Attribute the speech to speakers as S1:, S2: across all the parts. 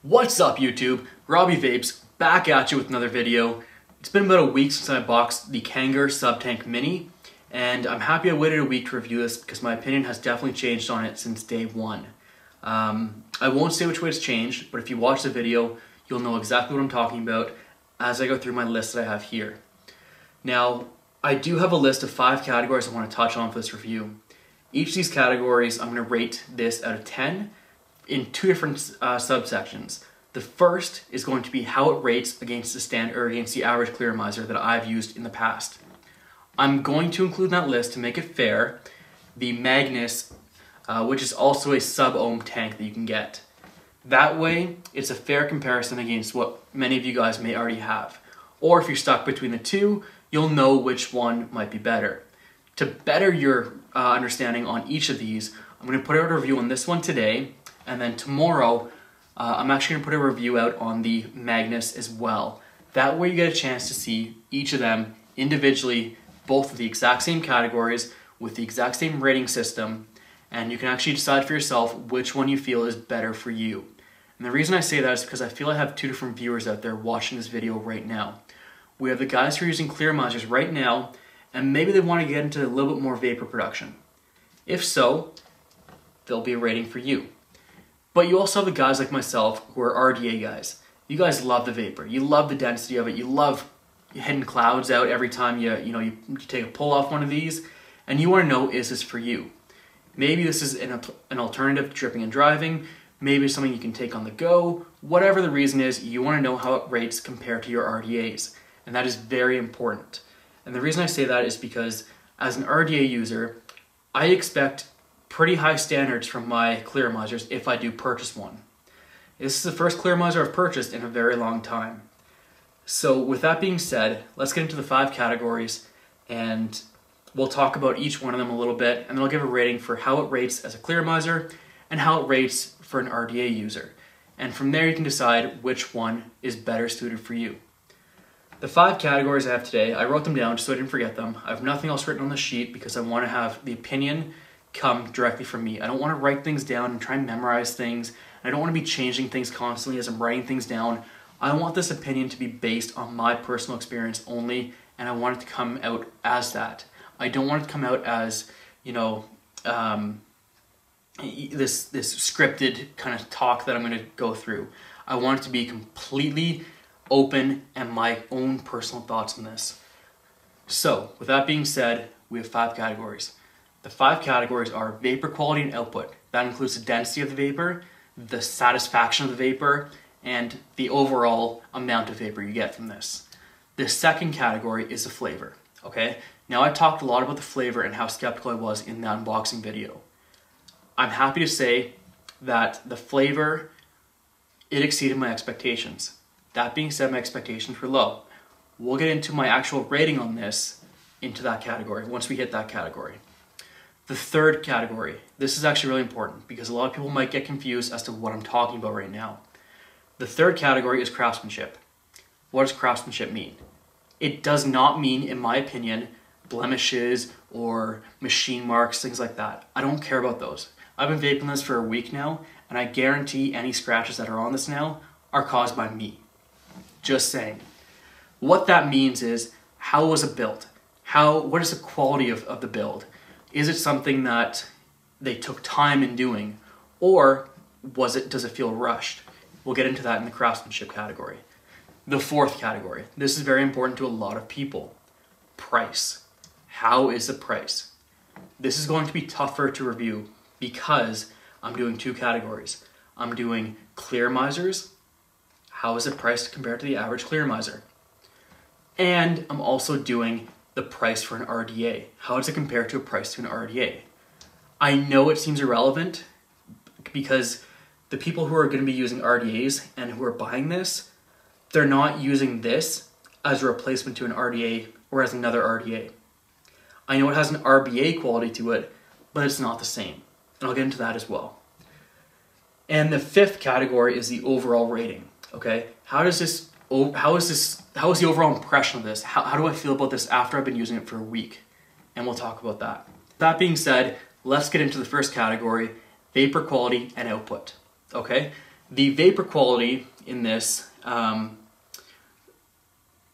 S1: What's up YouTube? Robbie Vapes back at you with another video. It's been about a week since I boxed the Kangertech Subtank Mini, and I'm happy I waited a week to review this because my opinion has definitely changed on it since day one. I won't say which way it's changed, but if you watch the video, you'll know exactly what I'm talking about as I go through my list that I have here. Now, I do have a list of 5 categories I want to touch on for this review. Each of these categories, I'm going to rate this out of 10 in 2 different subsections. The first is going to be how it rates against the standard or against the average Clearomizer that I've used in the past. I'm going to include in that list, to make it fair, the Magnus, which is also a sub-ohm tank that you can get. That way, it's a fair comparison against what many of you guys may already have. Or if you're stuck between the two, you'll know which one might be better. To better your understanding on each of these, I'm going to put out a review on this one today, and then tomorrow I'm actually going to put a review out on the Magnus as well. That way you get a chance to see each of them individually, both of the exact same categories, with the exact same rating system, and you can actually decide for yourself which one you feel is better for you. And the reason I say that is because I feel I have 2 different viewers out there watching this video right now. We have the guys who are using Clearomizers right now, and maybe they want to get into a little bit more vapor production. If so, there'll be a rating for you. But you also have the guys like myself who are RDA guys. You guys love the vapor. You love the density of it. You love hitting clouds out every time you take a pull off one of these, and you want to know, is this for you? Maybe this is an alternative to tripping and driving. Maybe it's something you can take on the go. Whatever the reason is, you want to know how it rates compared to your RDAs, and that is very important. And the reason I say that is because as an RDA user, I expect pretty high standards from my Clearomizers if I do purchase one. This is the first Clearomizer I've purchased in a very long time. So with that being said, let's get into the 5 categories, and we'll talk about each one of them a little bit, and then I'll give a rating for how it rates as a Clearomizer and how it rates for an RDA user. And from there you can decide which one is better suited for you. The 5 categories I have today, I wrote them down just so I didn't forget them. I have nothing else written on the sheet because I want to have the opinion come directly from me. I don't want to write things down and try and memorize things. I don't want to be changing things constantly as I'm writing things down. I want this opinion to be based on my personal experience only, and I want it to come out as that. I don't want it to come out as, this scripted kind of talk that I'm going to go through. I want it to be completely open and my own personal thoughts on this. So, with that being said, we have 5 categories. The 5 categories are vapor quality and output. That includes the density of the vapor, the satisfaction of the vapor, and the overall amount of vapor you get from this. The second category is the flavor. Okay? Now, I talked a lot about the flavor and how skeptical I was in that unboxing video. I'm happy to say that the flavor, it exceeded my expectations. That being said, my expectations were low. We'll get into my actual rating on this into that category once we hit that category. The third category, this is actually really important because a lot of people might get confused as to what I'm talking about right now. The third category is craftsmanship. What does craftsmanship mean? It does not mean, in my opinion, blemishes or machine marks, things like that. I don't care about those. I've been vaping this for a week now, and I guarantee any scratches that are on this now are caused by me. Just saying. What that means is, how was it built? What is the quality of the build? Is it something that they took time in doing, or does it feel rushed? We'll get into that in the craftsmanship category. The 4th category. This is very important to a lot of people. Price. How is the price? This is going to be tougher to review because I'm doing 2 categories. I'm doing Clearomizers. How is it priced compared to the average Clearomizer? And I'm also doing the price for an RDA. How does it compare to a price to an RDA? I know it seems irrelevant because the people who are going to be using RDAs and who are buying this, they're not using this as a replacement to an RDA or as another RDA. I know it has an RBA quality to it, but it's not the same. And I'll get into that as well. And the 5th category is the overall rating. Okay, how is the overall impression of this? How do I feel about this after I've been using it for a week? And we'll talk about that. That being said, let's get into the first category, vapor quality and output. Okay, The vapor quality in this, what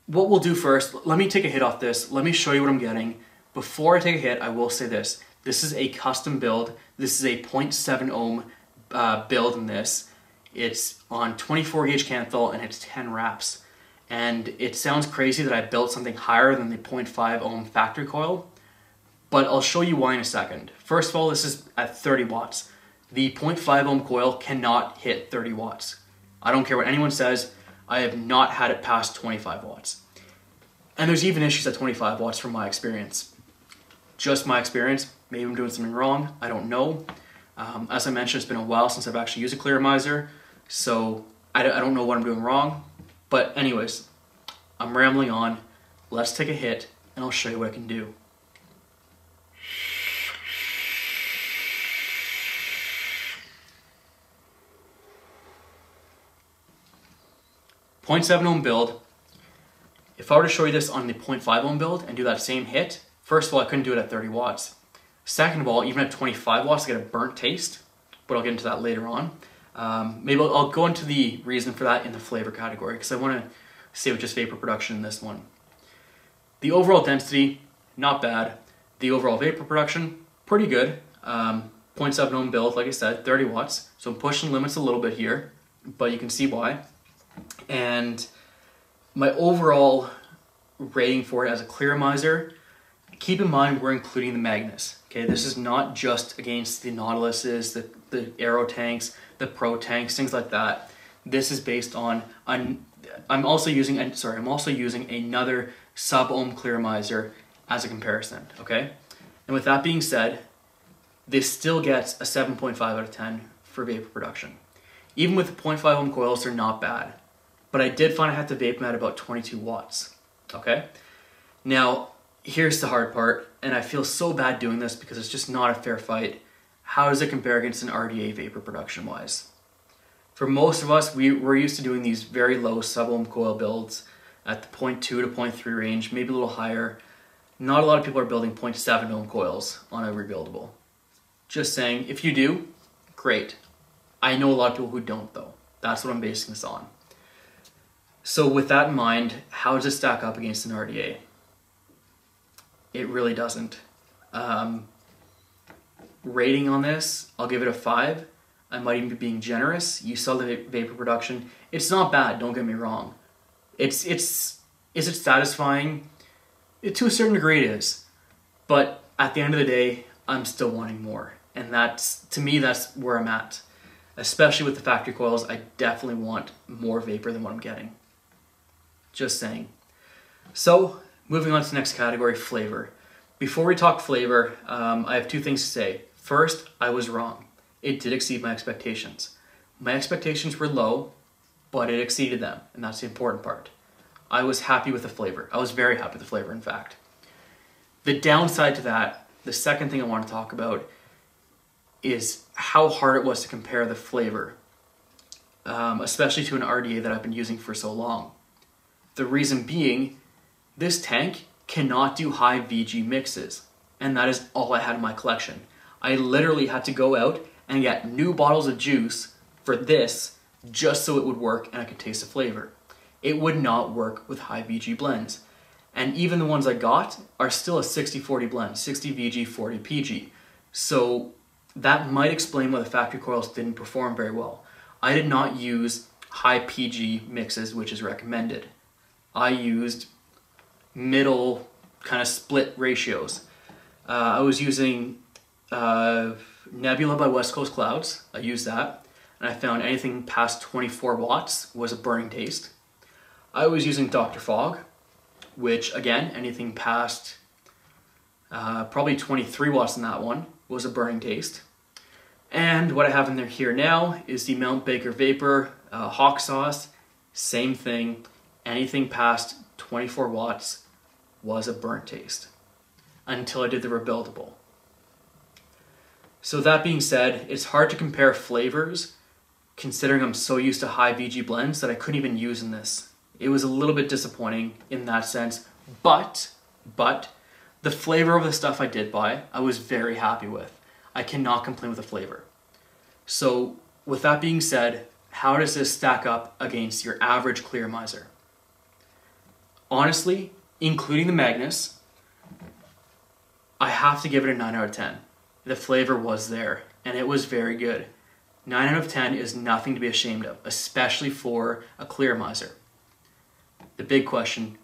S1: we'll do first, let me take a hit off this. Let me show you what I'm getting. Before I take a hit, I will say this. This is a custom build. This is a 0.7 ohm build in this. It's on 24 gauge Kanthal and it's 10 wraps. And it sounds crazy that I built something higher than the 0.5 ohm factory coil, but I'll show you why in a second. First of all, this is at 30 watts. The 0.5 ohm coil cannot hit 30 watts. I don't care what anyone says, I have not had it past 25 watts. And there's even issues at 25 watts from my experience. Just my experience, maybe I'm doing something wrong, I don't know. As I mentioned, it's been a while since I've actually used a Clearomizer, so I don't know what I'm doing wrong. But anyways, I'm rambling on. Let's take a hit and I'll show you what I can do. .7 ohm build. If I were to show you this on the 0.5 ohm build and do that same hit, first of all, I couldn't do it at 30 watts. Second of all, even at 25 watts, I get a burnt taste, but I'll get into that later on. Maybe I'll go into the reason for that in the flavor category, because I want to stay with just vapor production in this one. The overall density, not bad. The overall vapor production, pretty good. 0.7 ohm build, like I said, 30 watts. So I'm pushing limits a little bit here, but you can see why. And my overall rating for it as a Clearomizer, keep in mind we're including the Magnus. Okay, this is not just against the Nautiluses, the Aero tanks, the Pro tanks, things like that. This is based on I'm also using another sub-ohm Clearomizer as a comparison. Okay, and with that being said, this still gets a 7.5 out of 10 for vapor production. Even with the 0.5 ohm coils, they're not bad. But I did find I had to vape them at about 22 watts. Okay, now here's the hard part, and I feel so bad doing this because it's just not a fair fight. How does it compare against an RDA vapor production wise? For most of us, we're used to doing these very low sub-ohm coil builds at the 0.2 to 0.3 range, maybe a little higher. Not a lot of people are building 0.7 ohm coils on a rebuildable. Just saying, if you do, great. I know a lot of people who don't though. That's what I'm basing this on. So with that in mind, how does it stack up against an RDA? It really doesn't. Rating on this, I'll give it a 5. I might even be being generous. You saw the vapor production. It's not bad, don't get me wrong. Is it satisfying? To a certain degree it is. But at the end of the day, I'm still wanting more. And to me, that's where I'm at. Especially with the factory coils, I definitely want more vapor than what I'm getting. Just saying. So, moving on to the next category, flavor. Before we talk flavor, I have two things to say. First, I was wrong. It did exceed my expectations. My expectations were low, but it exceeded them, and that's the important part. I was happy with the flavor. I was very happy with the flavor, in fact. The downside to that, the second thing I want to talk about, is how hard it was to compare the flavor, especially to an RDA that I've been using for so long. The reason being, this tank cannot do high VG mixes, and that is all I had in my collection. I literally had to go out and get new bottles of juice for this just so it would work and I could taste the flavor. It would not work with high VG blends. And even the ones I got are still a 60-40 blend, 60 VG, 40 PG. So that might explain why the factory coils didn't perform very well. I did not use high PG mixes, which is recommended. I used middle kind of split ratios. I was using Nebula by West Coast Clouds. I used that, and I found anything past 24 watts was a burning taste. I was using Dr. Fog, which again, anything past probably 23 watts in that one was a burning taste. And what I have in there here now is the Mount Baker Vapor Hawk Sauce. Same thing, anything past 24 watts was a burnt taste until I did the rebuildable. So that being said, it's hard to compare flavors considering I'm so used to high VG blends that I couldn't even use in this. It was a little bit disappointing in that sense, but the flavor of the stuff I did buy, I was very happy with. I cannot complain with the flavor. So with that being said, how does this stack up against your average Clearomizer? Honestly, including the Magnus, I have to give it a 9 out of 10. The flavor was there, and it was very good. 9 out of 10 is nothing to be ashamed of, especially for a Clearomizer. The big question,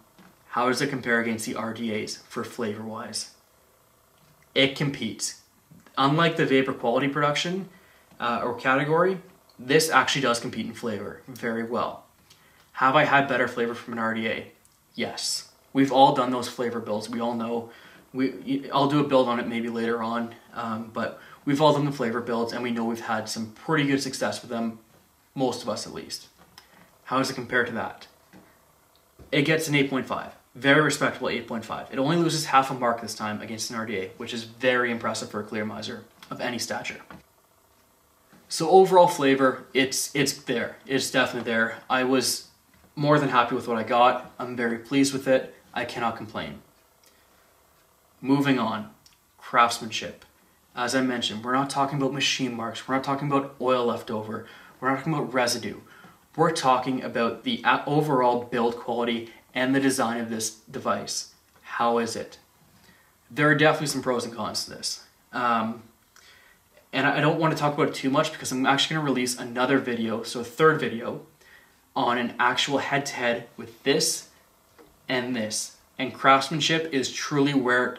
S1: how does it compare against the RDAs for flavor-wise? It competes. Unlike the vapor quality production or category, this actually does compete in flavor very well. Have I had better flavor from an RDA? Yes. We've all done those flavor builds. We all know. I'll do a build on it maybe later on, but we've all done the flavor builds and we know we've had some pretty good success with them, most of us at least. How does it compare to that? It gets an 8.5. Very respectable 8.5. It only loses half a mark this time against an RDA, which is very impressive for a Clearomizer of any stature. So overall flavor, it's there. It's definitely there. I was more than happy with what I got. I'm very pleased with it. I cannot complain. Moving on, craftsmanship. As I mentioned, we're not talking about machine marks. We're not talking about oil left over. We're not talking about residue. We're talking about the overall build quality and the design of this device. How is it? There are definitely some pros and cons to this. And I don't want to talk about it too much because I'm actually going to release another video, so a third video, on an actual head-to-head with this and this. And craftsmanship is truly where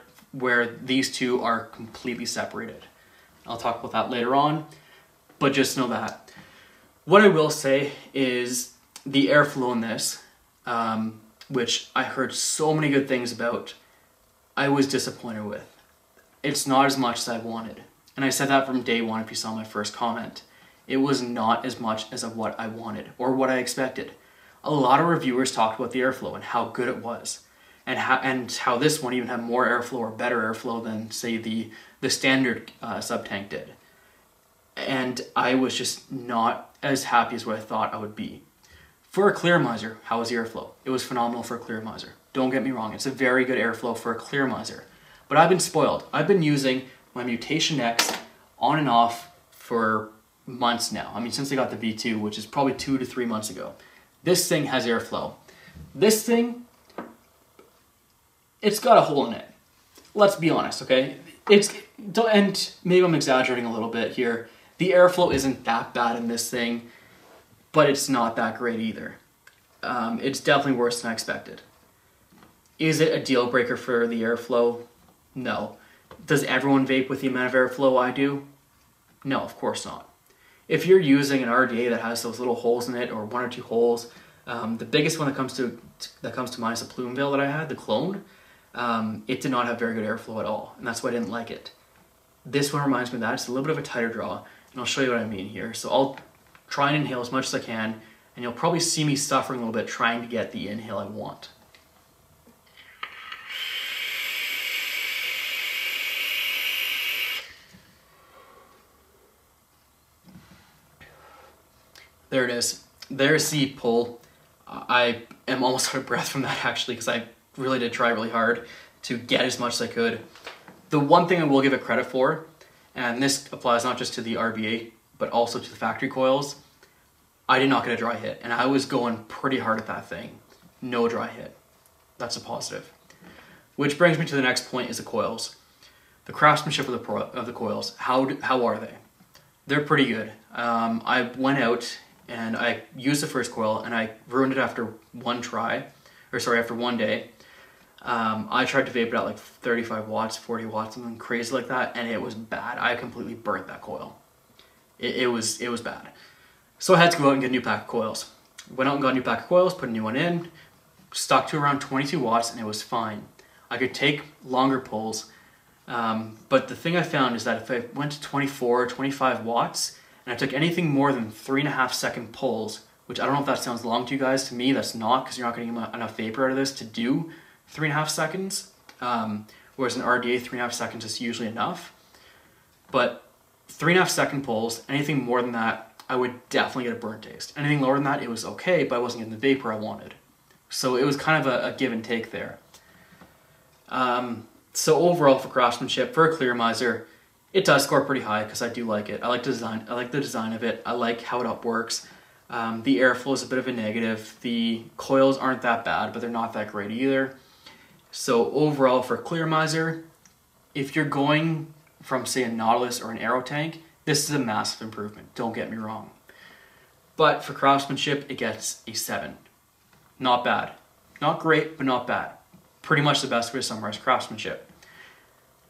S1: these two are completely separated. I'll talk about that later on, but just know that. What I will say is the airflow in this, which I heard so many good things about, I was disappointed with. It's not as much as I wanted. And I said that from day one if you saw my first comment. It was not as much as what I wanted or what I expected. A lot of reviewers talked about the airflow and how good it was. And how this one even had more airflow or better airflow than, say, the standard Subtank did. And I was just not as happy as what I thought I would be. For a Clearomizer, how was the airflow? It was phenomenal for a Clearomizer. Don't get me wrong, it's a very good airflow for a Clearomizer. But I've been spoiled. I've been using my Mutation X on and off for months now. I mean, since I got the V2, which is probably 2 to 3 months ago. This thing has airflow. This thing, it's got a hole in it. Let's be honest, okay? And maybe I'm exaggerating a little bit here. The airflow isn't that bad in this thing, but it's not that great either. It's definitely worse than I expected. Is it a deal breaker for the airflow? No. Does everyone vape with the amount of airflow I do? No, of course not. If you're using an RDA that has those little holes in it, or 1 or 2 holes, the biggest one that comes to mind is the Plumeville that I had, the clone. It did not have very good airflow at all, and that's why I didn't like it. This one reminds me of that. It's a little bit of a tighter draw, and I'll show you what I mean here. So I'll try and inhale as much as I can, and you'll probably see me suffering a little bit trying to get the inhale I want. There it is. There's the pull. I am almost out of breath from that actually because I really did try really hard to get as much as I could. The one thing I will give it credit for, and this applies not just to the RBA but also to the factory coils, I did not get a dry hit, and I was going pretty hard at that thing. No dry hit. That's a positive. Which brings me to the next point, is the coils. The craftsmanship of the coils. How are they? They're pretty good. I went out and I used the first coil and I ruined it after after one day. I tried to vape it at like 35 watts, 40 watts, something crazy like that, and it was bad. I completely burnt that coil. It was bad. So I had to go out and get a new pack of coils. Went out and got a new pack of coils, put a new one in, stuck to around 22 watts, and it was fine. I could take longer pulls, but the thing I found is that if I went to 24 or 25 watts, and I took anything more than 3.5 second pulls, which I don't know if that sounds long to you guys. To me, that's not, because you're not getting enough vapor out of this to do 3.5 seconds, whereas an RDA, 3.5 seconds is usually enough. But 3.5 second pulls, anything more than that, I would definitely get a burnt taste. Anything lower than that, it was okay, but I wasn't getting the vapor I wanted. So it was kind of a give and take there. So overall for craftsmanship, for a Clearomizer, it does score pretty high because I do like it. I like the design of it. I like how it works. The airflow is a bit of a negative. The coils aren't that bad, but they're not that great either. So overall for Clearomizer, if you're going from say a Nautilus or an Aero tank, this is a massive improvement, don't get me wrong. But for Craftsmanship, it gets a 7. Not bad. Not great, but not bad. Pretty much the best way to summarize Craftsmanship.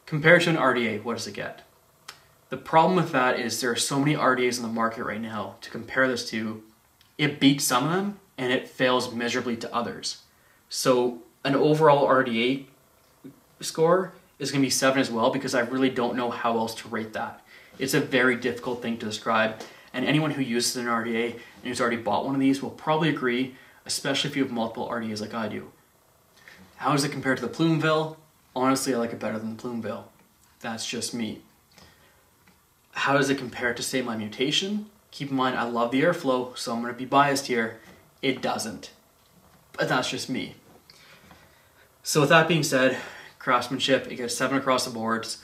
S1: Compared to an RDA, what does it get? The problem with that is there are so many RDAs in the market right now to compare this to. It beats some of them and it fails miserably to others. So an overall RDA score is going to be 7 as well, because I really don't know how else to rate that. It's a very difficult thing to describe, and anyone who uses an RDA and who's already bought one of these will probably agree, especially if you have multiple RDAs like I do. How does it compare to the Plumeveil? Honestly, I like it better than the Plumeveil. That's just me. How does it compare to, say, my Mutation? Keep in mind, I love the airflow, so I'm going to be biased here. It doesn't. But that's just me. So with that being said, Craftsmanship, it gets 7 across the boards.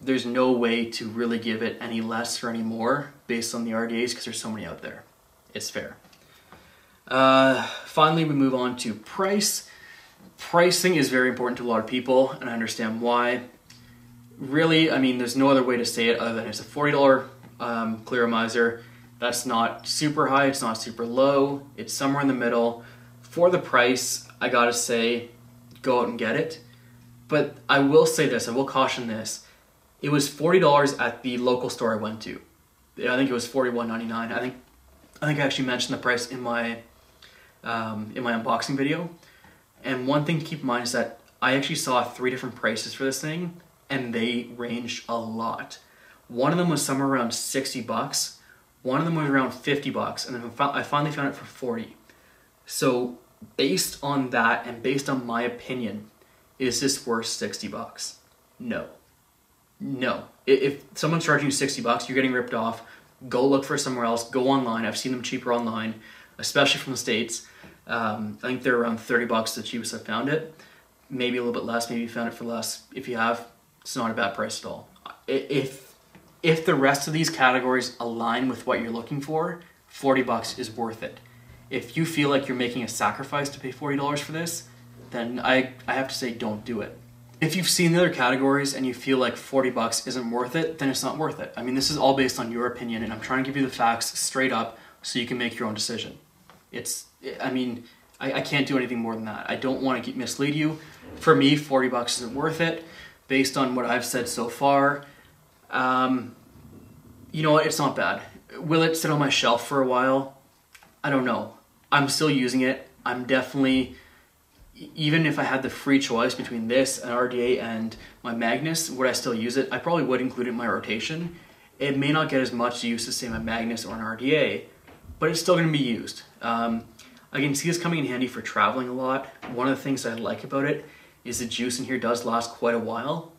S1: There's no way to really give it any less or any more based on the RDAs because there's so many out there. It's fair. Finally, we move on to price. Pricing is very important to a lot of people, and I understand why. Really, I mean, there's no other way to say it other than it's a $40 Clearomizer. That's not super high, it's not super low, it's somewhere in the middle. For the price, I gotta say, go out and get it. But I will say this, I will caution this. It was $40 at the local store I went to. I think it was $41.99. I think I actually mentioned the price in my unboxing video. And one thing to keep in mind is that I actually saw 3 different prices for this thing, and they ranged a lot. One of them was somewhere around 60 bucks. One of them was around 50 bucks, and then I finally found it for 40. So based on that, and based on my opinion, is this worth 60 bucks? No. No. If someone's charging you 60 bucks, you're getting ripped off. Go look for somewhere else. Go online. I've seen them cheaper online, especially from the States. I think they're around 30 bucks, the cheapest I've found it. Maybe a little bit less. Maybe you found it for less. If you have, it's not a bad price at all. If the rest of these categories align with what you're looking for, 40 bucks is worth it. If you feel like you're making a sacrifice to pay $40 for this, then I have to say don't do it. If you've seen the other categories and you feel like 40 bucks isn't worth it, then it's not worth it. I mean, this is all based on your opinion, and I'm trying to give you the facts straight up so you can make your own decision. I can't do anything more than that. I don't want to mislead you. For me, 40 bucks isn't worth it based on what I've said so far. You know what? It's not bad. Will it sit on my shelf for a while? I don't know. I'm still using it. I'm definitely, even if I had the free choice between this, an RDA, and my Magnus, would I still use it? I probably would include it in my rotation. It may not get as much use as, say, my Magnus or an RDA, but it's still going to be used. I can see this coming in handy for traveling a lot. One of the things that I like about it is the juice in here does last quite a while.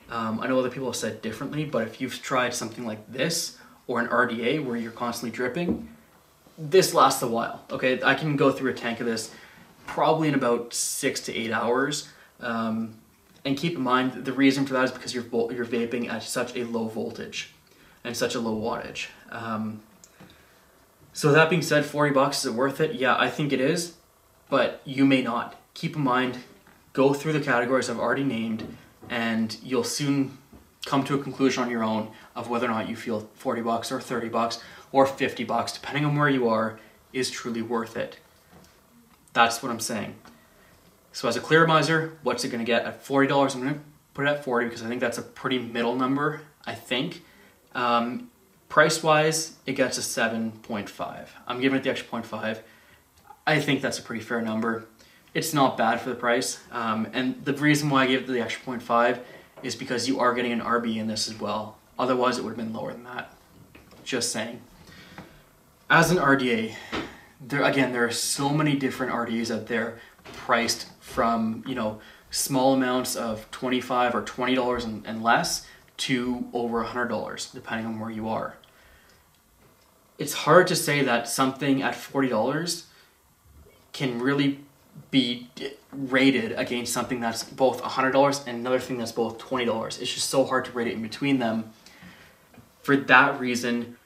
S1: I know other people have said differently, but if you've tried something like this or an RDA where you're constantly dripping, this lasts a while. Okay, I can go through a tank of this probably in about 6 to 8 hours. And keep in mind, the reason for that is because you're vaping at such a low voltage and such a low wattage. So that being said, 40 bucks, is it worth it? Yeah, I think it is, but you may not. Keep in mind, go through the categories I've already named, and you'll soon come to a conclusion on your own of whether or not you feel 40 bucks or 30 bucks or 50 bucks, depending on where you are, is truly worth it. That's what I'm saying. So as a Clearomizer, what's it gonna get at $40? I'm gonna put it at 40 because I think that's a pretty middle number, I think. Price-wise, it gets a 7.5. I'm giving it the extra 0.5. I think that's a pretty fair number. It's not bad for the price. And the reason why I gave it the extra 0.5 is because you are getting an RB in this as well. Otherwise, it would have been lower than that. Just saying. As an RDA, there are so many different RDAs out there priced from, small amounts of $25 or $20 and less to over $100, depending on where you are. It's hard to say that something at $40 can really be rated against something that's both $100 and another thing that's both $20. It's just so hard to rate it in between them. For that reason,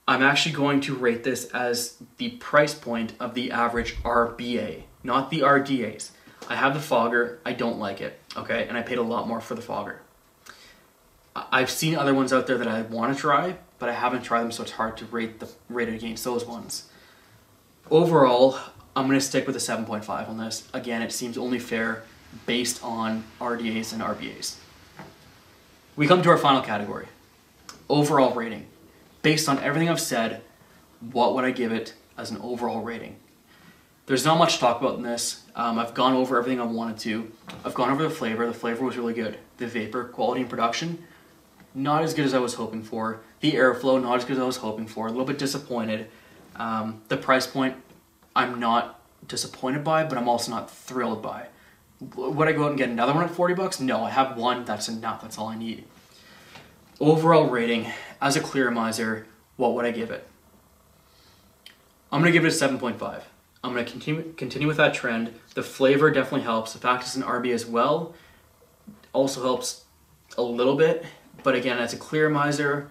S1: I'm actually going to rate this as the price point of the average RBA, not the RDAs. I have the fogger, I don't like it, okay? And I paid a lot more for the fogger. I've seen other ones out there that I want to try, but I haven't tried them, so it's hard to rate it against those ones. Overall, I'm going to stick with a 7.5 on this. Again, it seems only fair based on RDAs and RBAs. We come to our final category, overall rating. Based on everything I've said, what would I give it as an overall rating? There's not much to talk about in this. I've gone over everything I wanted to. I've gone over the flavor. The flavor was really good. The vapor, quality and production, not as good as I was hoping for. The airflow, not as good as I was hoping for. A little bit disappointed. The price point, I'm not disappointed by, but I'm also not thrilled by. Would I go out and get another one at 40 bucks? No, I have one. That's enough. That's all I need. Overall rating, as a Clearomizer, what would I give it? I'm going to give it a 7.5. I'm going to continue with that trend. The flavor definitely helps. The fact it's an RB as well also helps a little bit. But again, as a Clearomizer,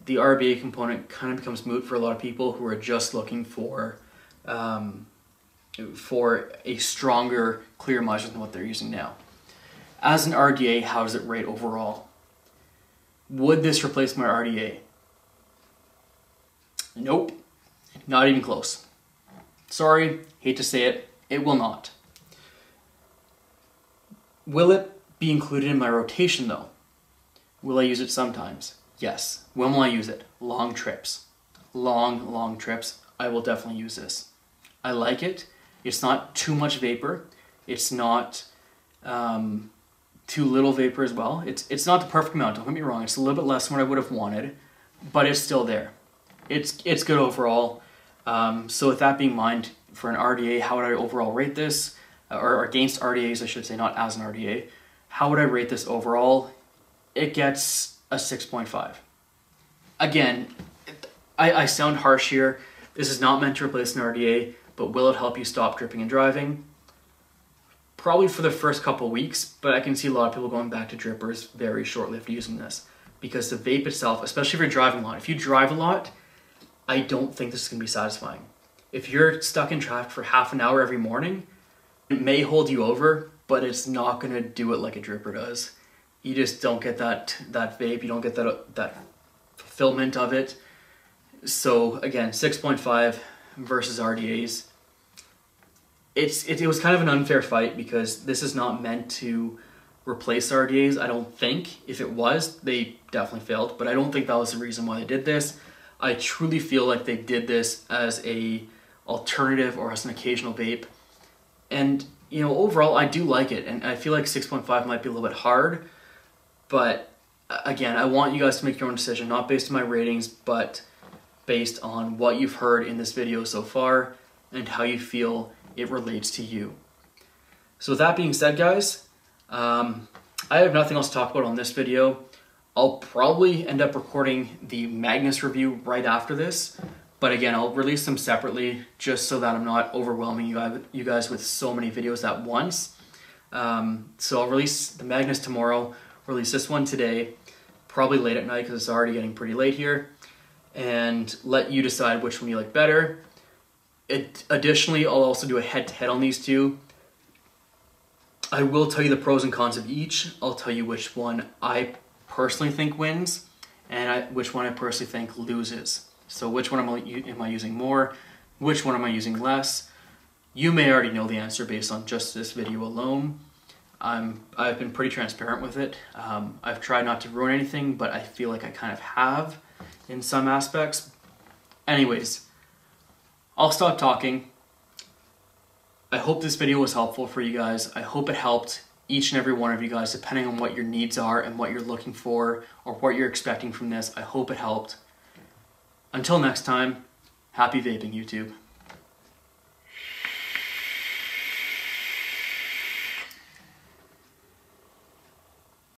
S1: the RBA component kind of becomes moot for a lot of people who are just looking for a stronger Clearomizer than what they're using now. As an RDA, how does it rate overall? Would this replace my RDA? Nope, not even close. Sorry, hate to say it, it will not. Will it be included in my rotation though? Will I use it sometimes? Yes. When will I use it? Long trips. Long trips. I will definitely use this. I like it. It's not too much vapor. It's not too little vapor as well. It's not the perfect amount, don't get me wrong. It's a little bit less than what I would have wanted, but it's still there. It's good overall. So with that being in mind, for an RDA, how would I overall rate this? Or against RDAs, I should say, not as an RDA. How would I rate this overall? It gets a 6.5. Again, I sound harsh here. This is not meant to replace an RDA, but will it help you stop dripping and driving? Probably for the first couple weeks, but I can see a lot of people going back to drippers very shortly after using this. Because the vape itself, especially if you're driving a lot, if you drive a lot, I don't think this is going to be satisfying. If you're stuck in traffic for half an hour every morning, it may hold you over, but it's not going to do it like a dripper does. You just don't get that vape, you don't get that fulfillment of it. So again, 6.5 versus RDAs. It was kind of an unfair fight because this is not meant to replace RDAs, I don't think. If it was, they definitely failed, but I don't think that was the reason why they did this. I truly feel like they did this as a alternative or as an occasional vape. And, you know, overall, I do like it. And I feel like 6.5 might be a little bit hard. But, again, I want you guys to make your own decision, not based on my ratings, but based on what you've heard in this video so far and how you feel it relates to you. So with that being said, guys, I have nothing else to talk about on this video. I'll probably end up recording the Magnus review right after this, but again, I'll release them separately just so that I'm not overwhelming you guys with so many videos at once. So I'll release the Magnus tomorrow, release this one today, probably late at night because it's already getting pretty late here, and let you decide which one you like better. Additionally, I'll also do a head-to-head on these two. I will tell you the pros and cons of each. I'll tell you which one I personally think wins and which one I personally think loses. So which one am I using more? Which one am I using less? You may already know the answer based on just this video alone. I've been pretty transparent with it. I've tried not to ruin anything, but I feel like I kind of have in some aspects. Anyways, I'll stop talking. I hope this video was helpful for you guys. I hope it helped each and every one of you guys, depending on what your needs are and what you're looking for or what you're expecting from this. I hope it helped. Until next time, happy vaping, YouTube.